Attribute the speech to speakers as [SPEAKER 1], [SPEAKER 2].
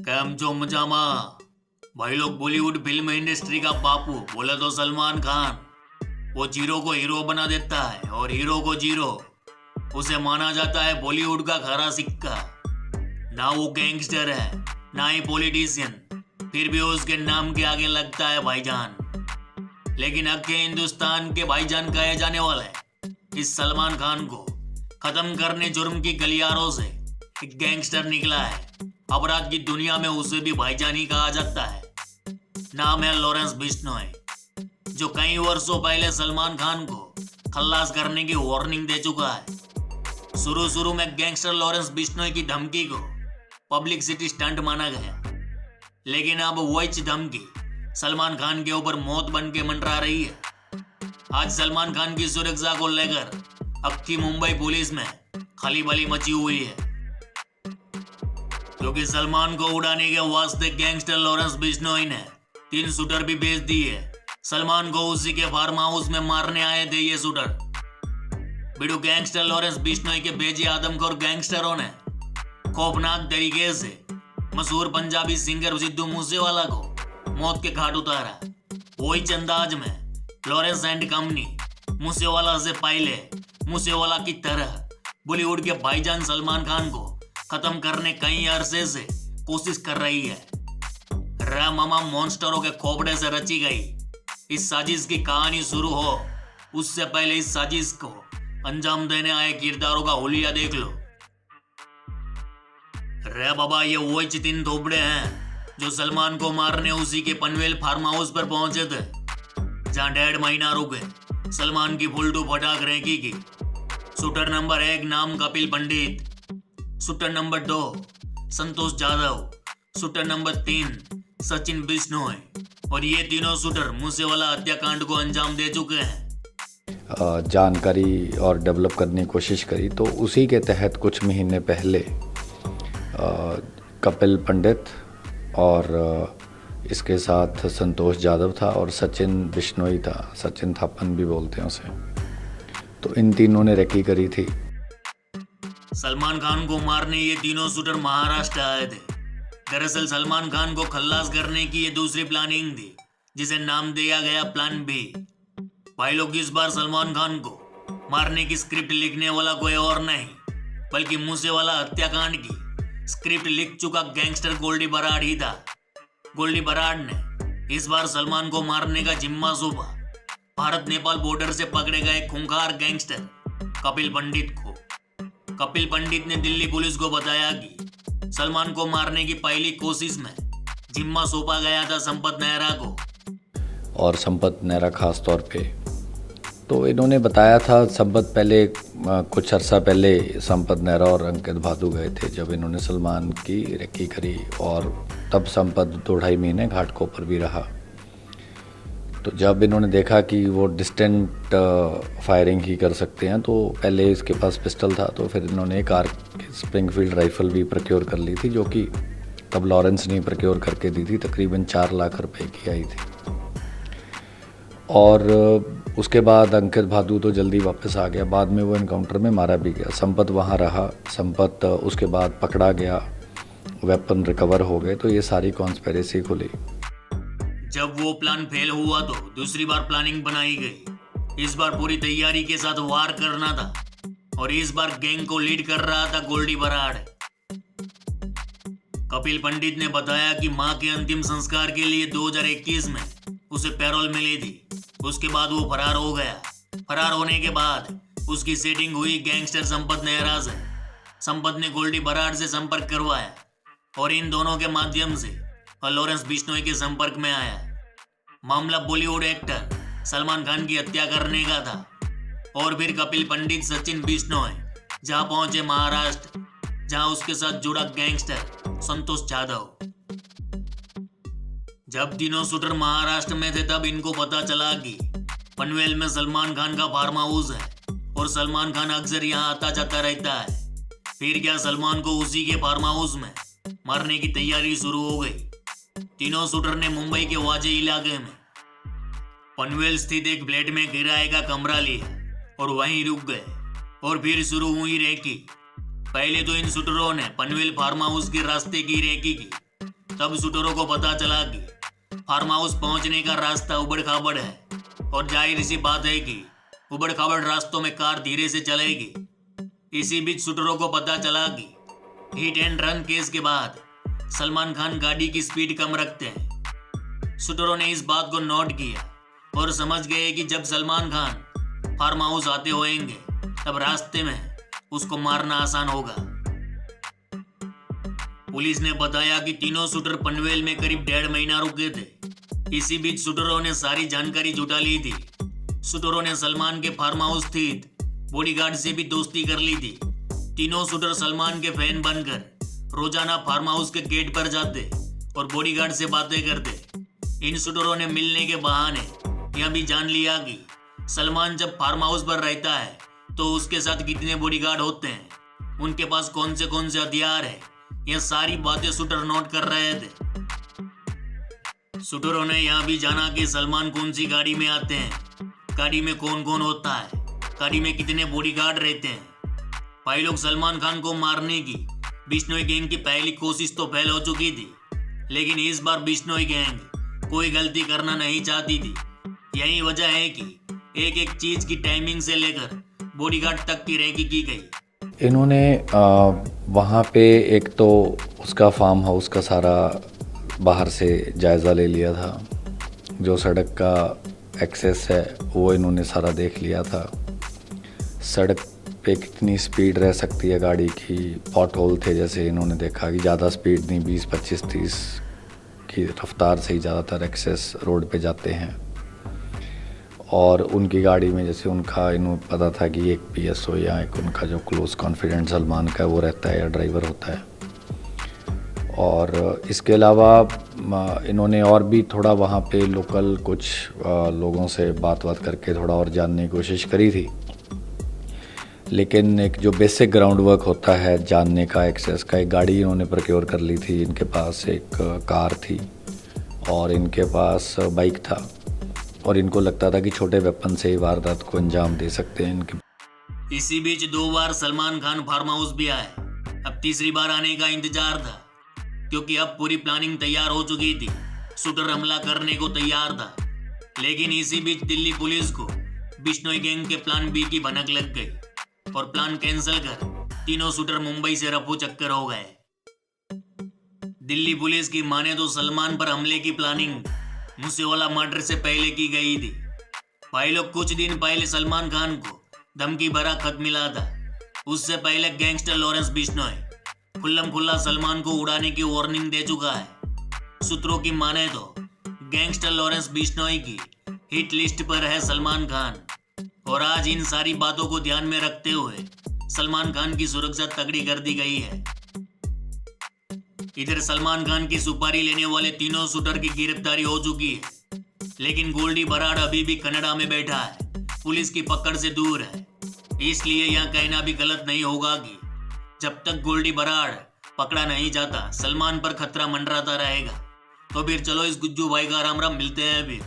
[SPEAKER 1] Cam जो मजामा। भाई लोग बॉलीवुड फिल्म इंडस्ट्री का बापू बोले तो सलमान खान। वो जीरो को हीरो बना देता है और हीरो को जीरो। उसे माना जाता है बॉलीवुड का खरा सिक्का। ना वो गैंगस्टर है ना ही पॉलिटिशियन, फिर भी उसके नाम के आगे लगता है भाईजान। लेकिन अक्के हिंदुस्तान के भाईजान कहे जाने वाले इस सलमान खान को खत्म करने जुर्म की गलियारों से एक गैंगस्टर निकला है। अपराध की दुनिया में उसे भी भाईजान ही कहा जाता है। नाम है लॉरेंस बिश्नोई, जो कई वर्षों पहले सलमान खान को खल्लास करने की वार्निंग दे चुका है। शुरू में गैंगस्टर लॉरेंस बिश्नोई की धमकी को पब्लिसिटी स्टंट माना गया, लेकिन अब वही धमकी सलमान खान के ऊपर मौत बन के मंडरा रही है। आज सलमान खान की सुरक्षा को लेकर अक्की मुंबई पुलिस में खलीबली मची हुई है, क्योंकि सलमान को उड़ाने के वास्ते गैंगस्टर लॉरेंस बिश्नोई ने 3 शूटर भी भेज दिए। सलमान को उसी के फार्म हाउस में मारने आए थे ये शूटर। बिडू गैंगस्टर लॉरेंस बिश्नोई के बेजी आदमखोर गैंगस्टरों ने खौफनाक तरीके से मशहूर पंजाबी सिंगर सिद्धू मूसेवाला को मौत के घाट उतारा। वही अंदाज में लॉरेंस एंड कंपनी मूसेवाला से पहले मूसेवाला की तरह बॉलीवुड के भाईजान सलमान खान को खत्म करने कई अरसे से कोशिश कर रही है। मामा मॉन्स्टरों के खोपड़े से रची गई इस साजिश की कहानी शुरू हो उससे पहले इस साजिश को अंजाम देने आए किरदारों का हुलिया देख लो। रे बाबा, ये वही 3 थोपड़े हैं जो सलमान को मारने उसी के पनवेल फार्म हाउस पर पहुंचे थे, जहां 1.5 महीना रुके सलमान की फुलटू फटाक रेकी की। शूटर नंबर 1 नाम कपिल पंडित, shooter number 2 Santosh Jadhav, shooter number 3 Sachin Bishnoi, और ये तीनों शूटर मूसेवाला हत्याकांड को अंजाम दे चुके हैं।
[SPEAKER 2] जानकारी और डेवलप करने की कोशिश करी तो उसी के तहत कुछ महीने पहले कपिल पंडित और इसके साथ संतोष जाधव था और सचिन बिश्नोई था, सचिन थापन भी बोलते हैं उसे। तो इन तीनों ने रेकी करी थी।
[SPEAKER 1] सलमान खान को मारने ये तीनों शूटर महाराष्ट्र आए थे। दरअसल सलमान खान को खल्लास करने की ये दूसरी प्लानिंग थी, जिसे नाम दिया गया प्लान बी। भाई लोग, इस बार सलमान खान को मारने की स्क्रिप्ट लिखने वाला कोई और नहीं बल्कि मूसेवाला हत्याकांड की स्क्रिप्ट लिख चुका गैंगस्टर गोल्डी बराड़ ही था। गोल्डी बराड़ ने इस बार सलमान को मारने का जिम्मा सौंपा भारत नेपाल बॉर्डर से पकड़े गए खूंखार गैंगस्टर कपिल पंडित को। कपिल पंडित ने दिल्ली पुलिस को बताया कि सलमान को मारने की पहली कोशिश में जिम्मा सौंपा गया था संपत नेहरा को,
[SPEAKER 2] और संपत नेहरा खास तौर पे। तो इन्होंने बताया था संपत पहले कुछ अर्सा पहले संपत नेहरा और अंकित भादु गए थे जब इन्होंने सलमान की रेकी करी, और तब संपत 2-2.5 महीने घाटकोपर भी रहा। तो जब इन्होंने देखा कि वो डिस्टेंट फायरिंग ही कर सकते हैं, तो पहले इसके पास पिस्टल था, तो फिर इन्होंने एक स्प्रिंगफील्ड राइफल भी प्रोक्योर कर ली थी, जो कि तब लॉरेंस ने प्रोक्योर करके दी थी। तकरीबन 4 लाख रुपए की आई थी। और उसके बाद अंकित भादु तो जल्दी वापस आ गया। बाद में वो इनकाउंटर में मारा भी गया। संपत वहाँ रहा। संपत उसके बाद पकड़ा गया, वेपन रिकवर हो गए। तो ये सारी कॉन्स्पिरेसी खुली।
[SPEAKER 1] जब वो प्लान फेल हुआ तो दूसरी बार प्लानिंग बनाई गई। इस बार पूरी तैयारी के साथ वार करना था, और इस बार गैंग को लीड कर रहा था गोल्डी बराड़। कपिल पंडित ने बताया कि मां के अंतिम संस्कार के लिए 2021 में उसे पैरोल मिली थी। उसके बाद वो फरार हो गया। फरार होने के बाद उसकी सेटिंग हुई गैंगस्टर संपत नेहरा से। संपत ने गोल्डी बराड़ से संपर्क करवाया और इन दोनों के माध्यम से लॉरेंस बिश्नोई के संपर्क में आया। मामला बॉलीवुड एक्टर सलमान खान की हत्या करने का था। और फिर कपिल पंडित सचिन बिश्नोई जहां पहुंचे महाराष्ट्र, जहां उसके साथ जुड़ा गैंगस्टर संतोष जाधव। जब तीनों शूटर महाराष्ट्र में थे तब इनको पता चला कि पनवेल में सलमान खान का फार्म हाउस है और सलमान खान अक्सर यहाँ आता जाता रहता है। फिर क्या, सलमान को उसी के फार्म हाउस में मारने की तैयारी शुरू हो गई। तीनों शूटर ने मुंबई के वाजे इलाके में पनवेल स्थित एक फ्लैट में किराए का कमरा लिया और वहीं रुक गए। और फिर शुरू हुई रेकी। पहले तो इन शूटरों ने पनवेल फार्म हाउस के रास्ते की रेकी की, तब शूटरों को पता चला कि फार्म हाउस पहुंचने का रास्ता उबड़ खाबड़ है और जाहिर सी बात है कि उबड़ खाबड़ रास्तों में कार धीरे से चलेगी। इसी बीच शूटरों को पता चला कि हिट एंड रन केस के बाद सलमान खान गाड़ी की स्पीड कम रखते हैं। शूटरों ने इस बात को नोट किया और समझ गए कि जब सलमान खान फार्म हाउस आते होंगे तब रास्ते में उसको मारना आसान होगा। पुलिस ने बताया कि तीनों शूटर पनवेल में करीब 1.5 महीना रुके थे। इसी बीच शूटरों ने सारी जानकारी जुटा ली थी। शूटरों ने सलमान के फार्म हाउस स्थित बॉडीगार्ड से भी दोस्ती कर ली थी। तीनों शूटर सलमान के फैन बनकर रोजाना फार्म हाउस के गेट पर जाते और बॉडीगार्ड से बातें करते। इन शूटरों ने मिलने के बहाने यह भी जान लिया कि सलमान जब फार्म हाउस पर रहता है तो उसके साथ कितने बॉडीगार्ड होते हैं, उनके पास कौन से हथियार है। यह सारी बातें शूटर नोट कर रहे थे। शूटरों ने यह भी जाना कि सलमान कौन सी गाड़ी में आते हैं, गाड़ी में कौन कौन होता है, गाड़ी में कितने बॉडीगार्ड रहते हैं। भाई लोग, सलमान खान को मारने की बिश्नोई गैंग की पहली कोशिश तो फेल हो चुकी थी, लेकिन इस बार बिश्नोई गैंग कोई गलती करना नहीं चाहती थी। यही वजह है कि एक एक चीज की टाइमिंग से लेकर बॉडीगार्ड तक की रैंकिंग की गई।
[SPEAKER 2] इन्होंने वहाँ पे एक तो उसका फार्म हाउस का सारा बाहर से जायज़ा ले लिया था। जो सड़क का एक्सेस है वो इन्होंने सारा देख लिया था। सड़क पे कितनी स्पीड रह सकती है गाड़ी की, पॉट होल थे जैसे इन्होंने देखा कि ज़्यादा स्पीड नहीं, 20, 25, 30 की रफ्तार से ही ज़्यादातर एक्सेस रोड पे जाते हैं। और उनकी गाड़ी में जैसे इन्हों पता था कि एक PSO या एक उनका जो क्लोज कॉन्फिडेंट सलमान का वो रहता है या ड्राइवर होता है। और इसके अलावा इन्होंने और भी थोड़ा वहाँ पे लोकल कुछ लोगों से बात करके थोड़ा और जानने की कोशिश करी थी, लेकिन एक जो बेसिक ग्राउंड वर्क होता है जानने का, एक्सेस का, एक गाड़ी इन्होंने प्रोक्योर कर ली थी। इनके पास एक कार थी और इनके पास बाइक था और इनको लगता था कि छोटे वेपन से ही वारदात को अंजाम दे सकते हैं इनके।
[SPEAKER 1] इसी बीच 2 बार सलमान खान फार्म हाउस भी आए। अब तीसरी बार आने का इंतजार था क्योंकि अब पूरी प्लानिंग तैयार हो चुकी थी। शूटर हमला करने को तैयार था, लेकिन इसी बीच दिल्ली पुलिस को बिश्नोई गैंग के प्लान B की भनक लग गई और प्लान कैंसिल कर तीनों शूटर मुंबई से रफू चक्कर हो गए। दिल्ली पुलिस की माने तो सलमान पर हमले की प्लानिंग मूसेवाला मर्डर से पहले की गई थी। भाई लोग, कुछ दिन पहले सलमान खान को धमकी भरा खत मिला था। उससे पहले गैंगस्टर लॉरेंस बिश्नोई खुल्लम खुल्ला सलमान को उड़ाने की वार्निंग दे चुका है। सूत्रों की माने तो गैंगस्टर लॉरेंस बिश्नोई की हिट लिस्ट पर है सलमान खान, और आज इन सारी बातों को ध्यान में रखते हुए सलमान खान की सुरक्षा तगड़ी कर दी गई है। इधर सलमान खान की सुपारी लेने वाले तीनों शूटर की गिरफ्तारी हो चुकी है, लेकिन गोल्डी बराड़ अभी भी कनाडा में बैठा है, पुलिस की पकड़ से दूर है। इसलिए यह कहना भी गलत नहीं होगा कि जब तक गोल्डी बराड़ पकड़ा नहीं जाता सलमान पर खतरा मंडराता रहेगा। तो फिर चलो इस गुज्जू भाई का राम राम, मिलते हैं फिर।